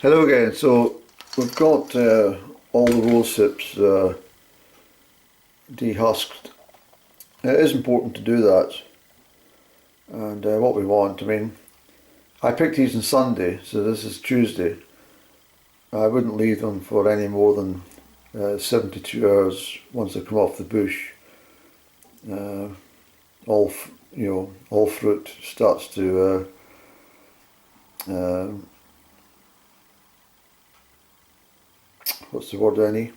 Hello again. So we've got all the rosehips dehusked. It is important to do that, and what we want, I mean, I picked these on Sunday, so this is Tuesday. I wouldn't leave them for any more than 72 hours once they come off the bush. All fruit starts to what's the word, Annie?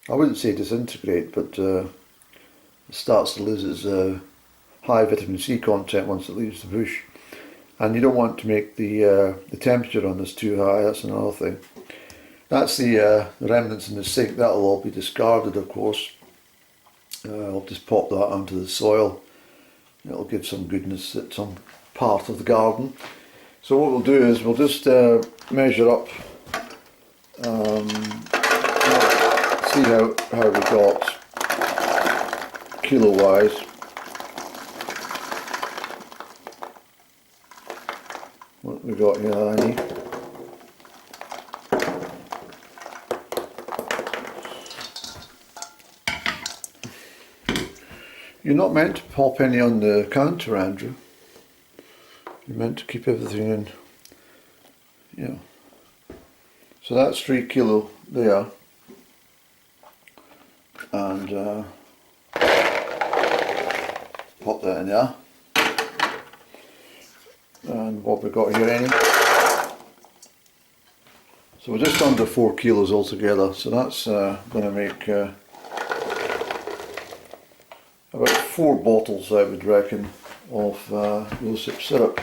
I wouldn't say disintegrate, but it starts to lose its high vitamin C content once it leaves the bush. And you don't want to make the temperature on this too high. That's another thing. That's the remnants in the sink. That'll all be discarded, of course. I'll just pop that onto the soil. It'll give some goodness at some part of the garden. So what we'll do is we'll just measure up, see how we got kilo wise. What we got here, Annie? You're not meant to pop any on the counter, Andrew. You're meant to keep everything in. Yeah. So that's 3 kilo there. And pop that in there. And what we got here, Annie? So we're just under 4 kilos altogether. So that's going to make about 4 bottles, I would reckon, of rosehip syrup.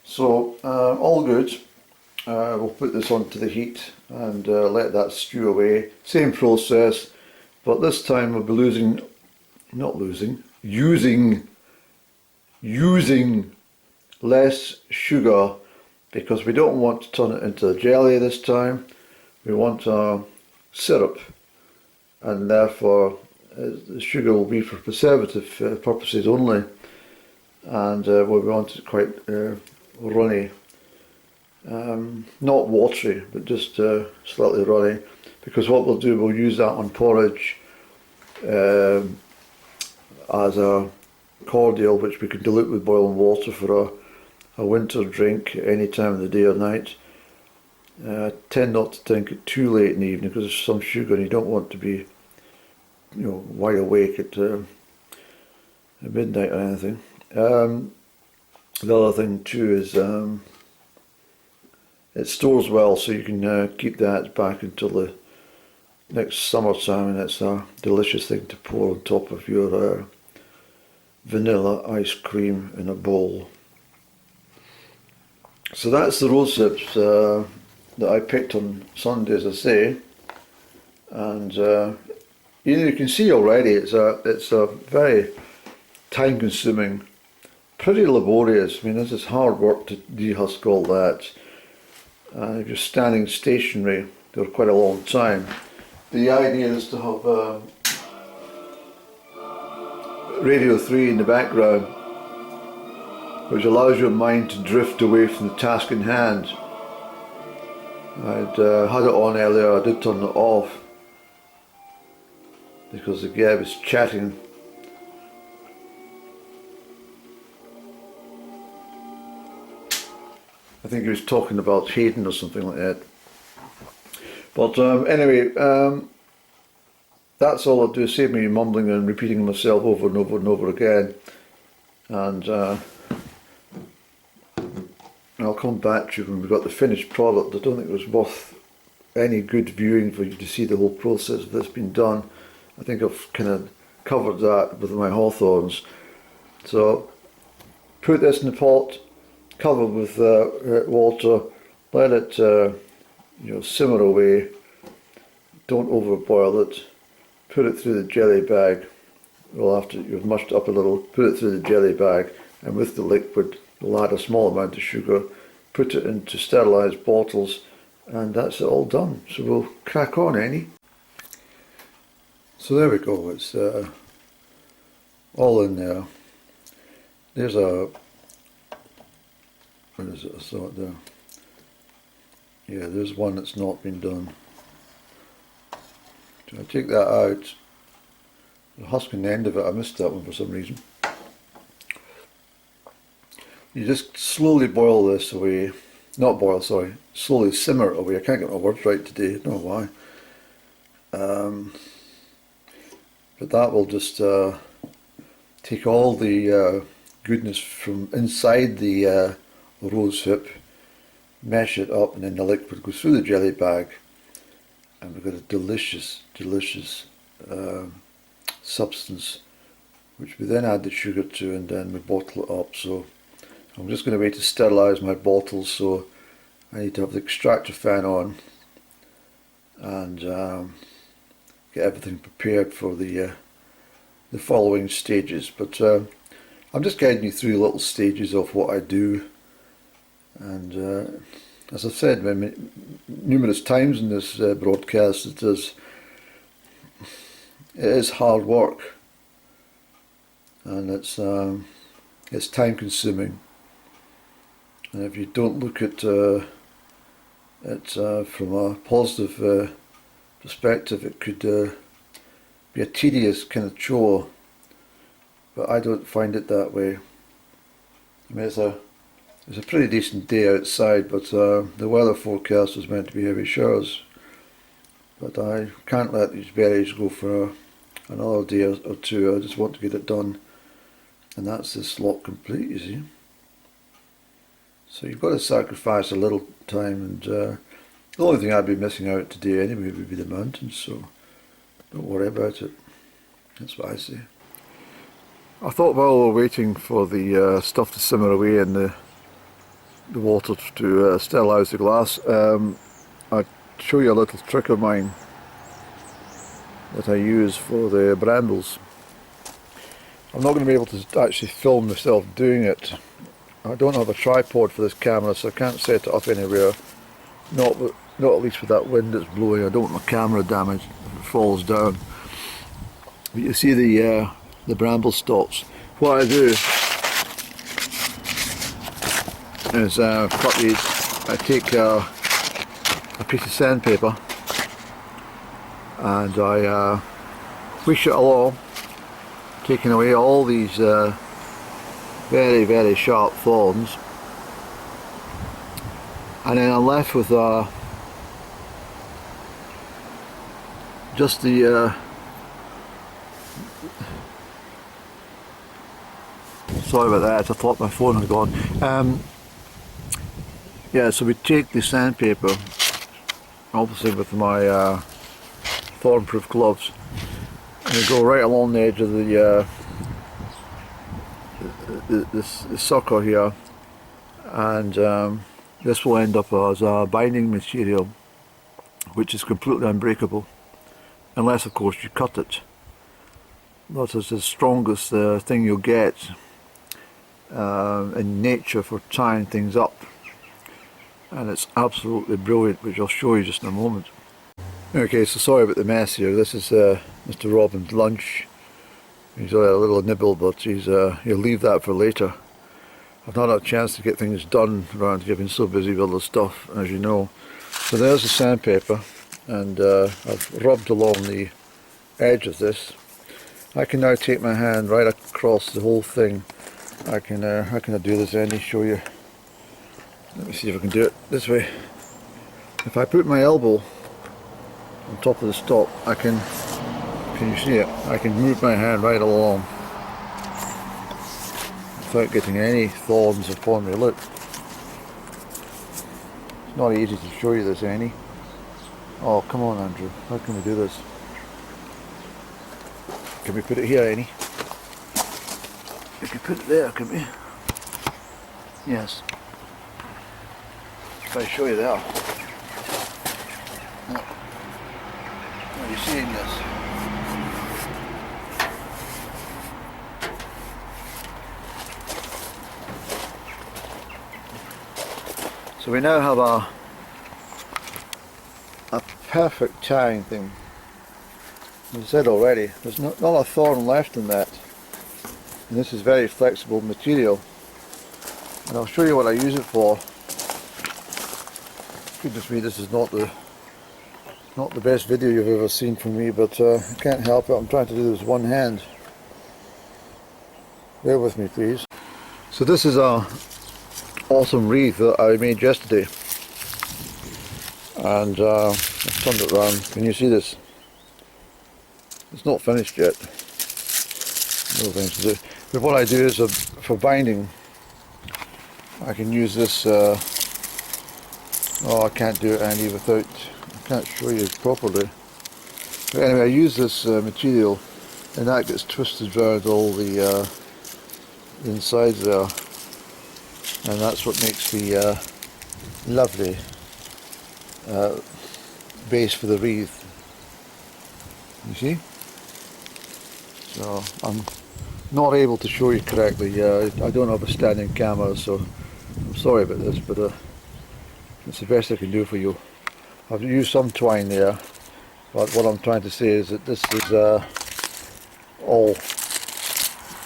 So all good. We'll put this onto the heat and let that stew away. Same process, but this time we'll be using less sugar, because we don't want to turn it into a jelly this time. We want syrup, and therefore the sugar will be for preservative purposes only, and we want it quite runny, not watery, but just slightly runny, because what we'll do, we'll use that on porridge as a cordial, which we can dilute with boiling water for a winter drink any time of the day or night. Tend not to drink it too late in the evening because there's some sugar and you don't want to be, wide awake at midnight or anything. The other thing too is it stores well, so you can keep that back until the next summertime, and it's a delicious thing to pour on top of your vanilla ice cream in a bowl. So that's the rosehips that I picked on Sunday, as I say, and you can see already it's a very time-consuming, pretty laborious. I mean, this is hard work to dehusk all that. If you're standing stationary for quite a long time, the idea is to have Radio 3 in the background, which allows your mind to drift away from the task in hand. I'd had it on earlier. I did turn it off because the guy was chatting. I think he was talking about Hayden or something like that. But anyway, that's all I'll do. Save me mumbling and repeating myself over and over and over again. And I'll come back to you when we've got the finished product. I don't think it was worth any good viewing for you to see the whole process of this being done. I think I've kind of covered that with my hawthorns. So put this in the pot, cover with water, let it simmer away. Don't overboil it. Put it through the jelly bag. Well, after you've mushed it up a little, put it through the jelly bag, and with the liquid we'll add a small amount of sugar, put it into sterilised bottles, and that's it all done. So we'll crack on, Annie. So there we go, it's all in there. There's a, what is it, I saw it there. Yeah, there's one that's not been done. So I take that out. The husk on the end of it, I missed that one for some reason. You just slowly boil this away. Not boil, sorry. Slowly simmer it away. I can't get my words right today, I don't know why. But that will just take all the goodness from inside the rosehip, mesh it up, and then the liquid goes through the jelly bag, and we've got a delicious, delicious substance, which we then add the sugar to, and then we bottle it up. So I'm just going to wait to sterilise my bottles, so I need to have the extractor fan on and get everything prepared for the following stages. But I'm just guiding you through little stages of what I do, and as I've said numerous times in this broadcast, it is hard work, and it's time consuming, and if you don't look at it from a positive perspective, it could be a tedious kind of chore, but I don't find it that way. I mean, it's a pretty decent day outside, but the weather forecast is meant to be heavy showers, but I can't let these berries go for another day or two. I just want to get it done, and that's this lot complete, you see. So you've got to sacrifice a little time, and the only thing I'd be missing out today anyway would be the mountains, so don't worry about it. That's what I say. I thought while we were waiting for the stuff to simmer away and the water to sterilise the glass, I'd show you a little trick of mine that I use for the brambles. I'm not going to be able to actually film myself doing it. I don't have a tripod for this camera, so I can't set it up anywhere. Not at least with that wind that's blowing. I don't want my camera damaged if it falls down. But you see the bramble stalks. What I do is cut these. I take a piece of sandpaper and I push it along, taking away all these very, very sharp thorns, and then I'm left with just the sorry about that, I thought my phone had gone. Yeah, so we take the sandpaper, obviously with my thorn-proof gloves, and we go right along the edge of the sucker here, and this will end up as a binding material, which is completely unbreakable, unless of course you cut it. That is the strongest thing you'll get in nature for tying things up, and it's absolutely brilliant, which I'll show you just in a moment. Okay, so sorry about the mess here. This is Mr. Robin's lunch. He's had a little nibble, but he'll leave that for later. I've not had a chance to get things done around here. I've been so busy with other stuff, as you know. So there's the sandpaper, and I've rubbed along the edge of this. I can now take my hand right across the whole thing. How can I do this, Andy? Show you. Let me see if I can do it this way. If I put my elbow on top of the stalk, can you see it? I can move my hand right along without getting any thorns upon me. Look, it's not easy to show you this, Annie. Oh, come on, Andrew. How can we do this? Can we put it here, Annie? We can put it there, can we? Yes. If I show you there. Are you seeing this? So we now have a perfect tying thing. As I said already, there's not a thorn left in that, and this is very flexible material, and I'll show you what I use it for. Goodness me, this is not the best video you've ever seen from me, but I can't help it. I'm trying to do this one hand. Bear with me, please. So this is a awesome wreath that I made yesterday, and I've turned it around. Can you see this? It's not finished yet. No things to do. But what I do is for binding, I can use this. Oh, I can't do it, Andy, without. I can't show you properly. But anyway, I use this material, and that gets twisted around all the insides there, and that's what makes the lovely base for the wreath. You see? So I'm not able to show you correctly. I don't have a standing camera, so I'm sorry about this, but it's the best I can do for you. I've used some twine there, but what I'm trying to say is that this is all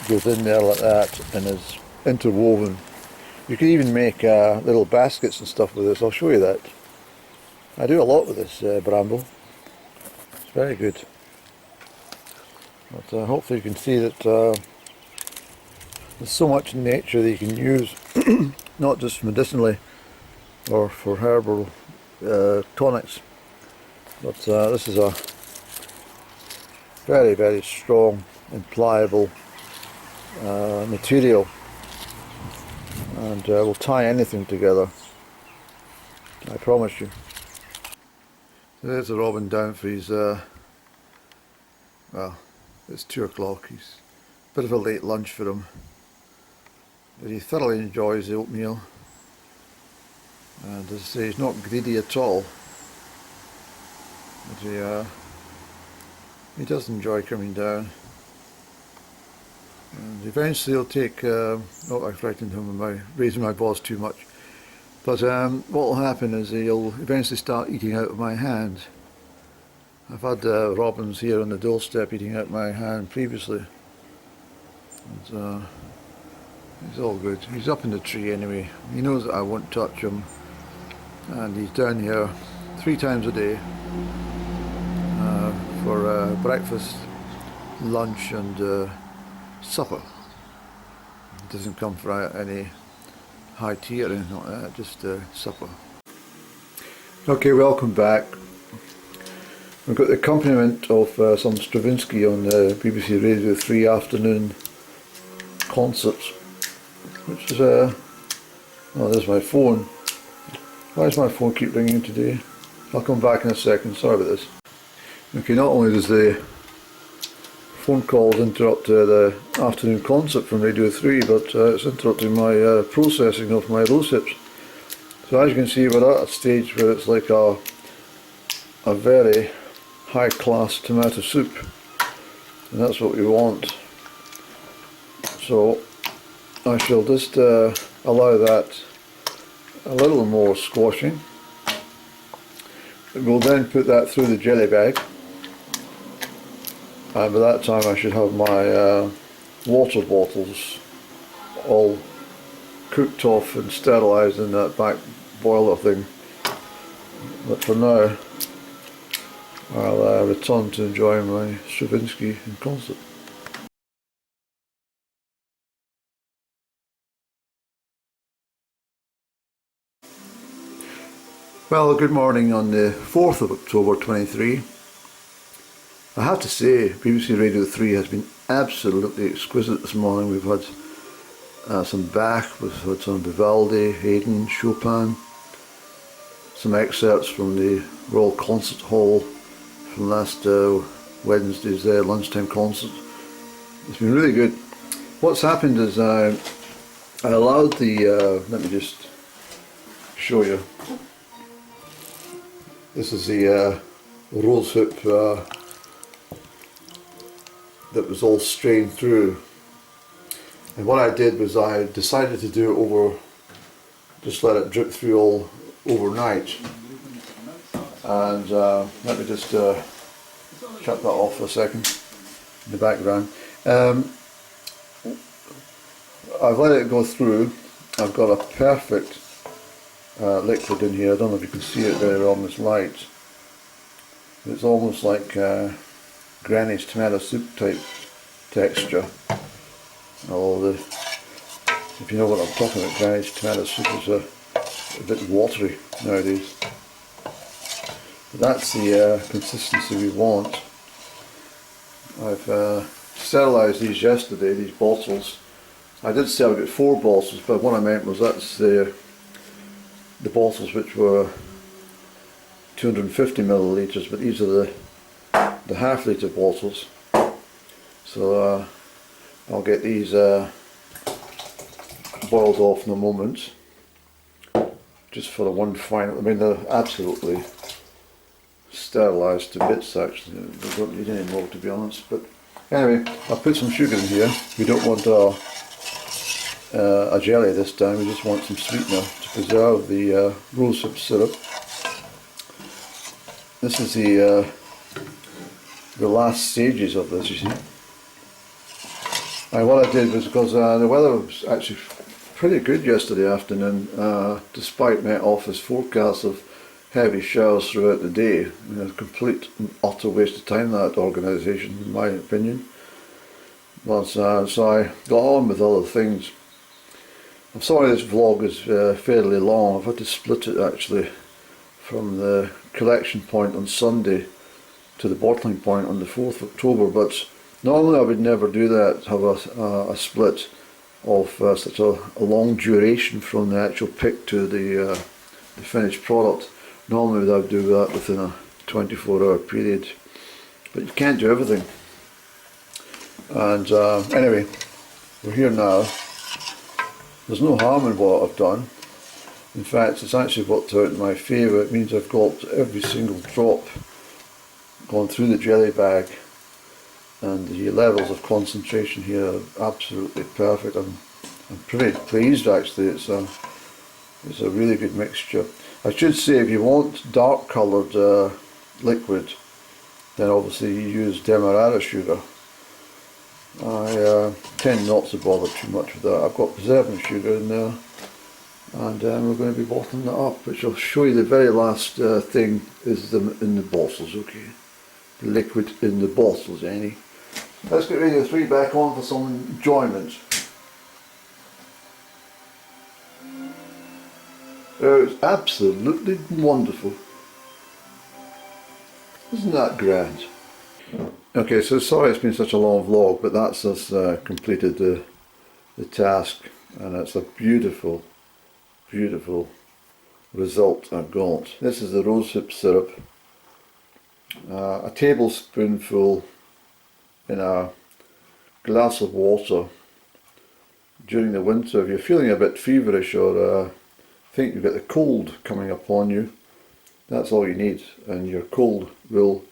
goes in there like that and is interwoven. You can even make little baskets and stuff with this. I'll show you that. I do a lot with this bramble. It's very good. But hopefully you can see that there's so much in nature that you can use, not just medicinally or for herbal tonics, but this is a very, very strong and pliable material, and will tie anything together, I promise you. So there's the robin down for his well, it's 2 o'clock. He's a bit of a late lunch for him, but he thoroughly enjoys the oatmeal, and as I say, he's not greedy at all. But he does enjoy coming down, and eventually he'll take. Oh, I frightened him by raising my balls too much. But what will happen is he'll eventually start eating out of my hand. I've had robins here on the doorstep eating out my hand previously. And, he's all good. He's up in the tree anyway. He knows that I won't touch him, and he's down here 3 times a day for breakfast, lunch, and supper. He doesn't come for any high tea or anything like that, just supper. Okay, welcome back. We've got the accompaniment of some Stravinsky on the BBC Radio 3 afternoon concerts, which is oh, there's my phone. Why does my phone keep ringing today? I'll come back in a second, sorry about this. Okay, not only does the phone calls interrupt the afternoon concert from Radio 3, but it's interrupting my processing of my Rosehips. So as you can see, we're at a stage where it's like a very high class tomato soup, and that's what we want. So I shall just allow that a little more squashing. We'll then put that through the jelly bag, and by that time I should have my water bottles all cooked off and sterilised in that back boiler thing. But for now I'll return to enjoying my Stravinsky in concert. Well, good morning on the 4th of October 23. I have to say, BBC Radio 3 has been absolutely exquisite this morning. We've had some Bach, we've had some Vivaldi, Haydn, Chopin, some excerpts from the Royal Concert Hall from last Wednesday's lunchtime concert. It's been really good. What's happened is I allowed the, let me just show you. This is the rosehip that was all strained through, and what I did was I decided to do it over, just let it drip through all overnight. And let me just shut that off for a second in the background. I've let it go through. I've got a perfect liquid in here. I don't know if you can see it very well in this light. It's almost like Granny's tomato soup type texture. Although if you know what I'm talking about, Granny's tomato soup is a bit watery nowadays. But that's the consistency we want. I've sterilised these yesterday, these bottles. I did say I've got 4 bottles, but what I meant was that's the bottles which were 250 millilitres, but these are the half-litre bottles. So I'll get these boiled off in a moment, just for the one final. I mean, they're absolutely sterilised to bits actually. They don't need any more, to be honest. But anyway, I'll put some sugar in here. We don't want a jelly this time, we just want some sweetener to preserve the rosehip syrup. This is the last stages of this, you see. And what I did was, because the weather was actually pretty good yesterday afternoon, despite my office forecast of heavy showers throughout the day. I mean, a complete and utter waste of time, that organisation, in my opinion. But, so I got on with other things. I'm sorry this vlog is fairly long. I've had to split it actually from the collection point on Sunday to the bottling point on the 4th of October, but normally I would never do that, have a split of such a long duration from the actual pick to the finished product. Normally I would do that within a 24-hour period, but you can't do everything. And anyway, we're here now. There's no harm in what I've done. In fact, it's actually worked out in my favour. It means I've got every single drop gone through the jelly bag, and the levels of concentration here are absolutely perfect. I'm pretty pleased actually. It's a really good mixture. I should say, if you want dark coloured liquid, then obviously you use demerara sugar. I tend not to bother too much with that. I've got preserving sugar in there, and we're going to be bottling that up, which I'll show you. The very last thing is in the bottles, okay? The liquid in the bottles, Annie. Let's get Radio 3 back on for some enjoyment. It's absolutely wonderful. Isn't that grand? Okay, so sorry it's been such a long vlog, but that's us completed the task, and it's a beautiful, beautiful result I've got. This is the rosehip syrup. A tablespoonful in a glass of water during the winter. If you're feeling a bit feverish or think you've got the cold coming upon you, that's all you need, and your cold will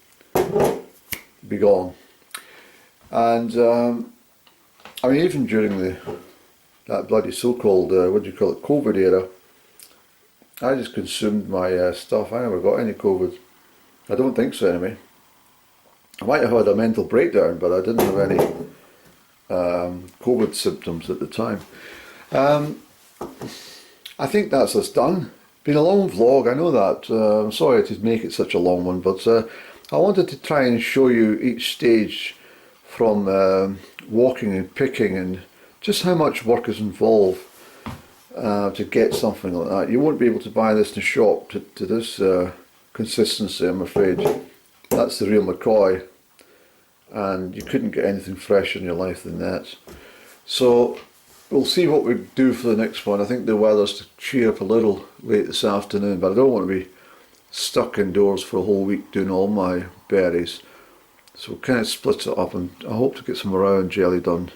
be gone. And I mean, even during that bloody so-called what do you call it, COVID era, I just consumed my stuff. I never got any COVID. I don't think so anyway. I might have had a mental breakdown, but I didn't have any COVID symptoms at the time. I think that's us done. Been a long vlog, I know that. I'm sorry to make it such a long one, but I wanted to try and show you each stage from walking and picking, and just how much work is involved to get something like that. You won't be able to buy this in the shop to this consistency, I'm afraid. That's the real McCoy, and you couldn't get anything fresher in your life than that. So we'll see what we do for the next one. I think the weather's to cheer up a little late this afternoon, but I don't want to be stuck indoors for a whole week doing all my berries. So we'll kind of split it up, and I hope to get some round jelly done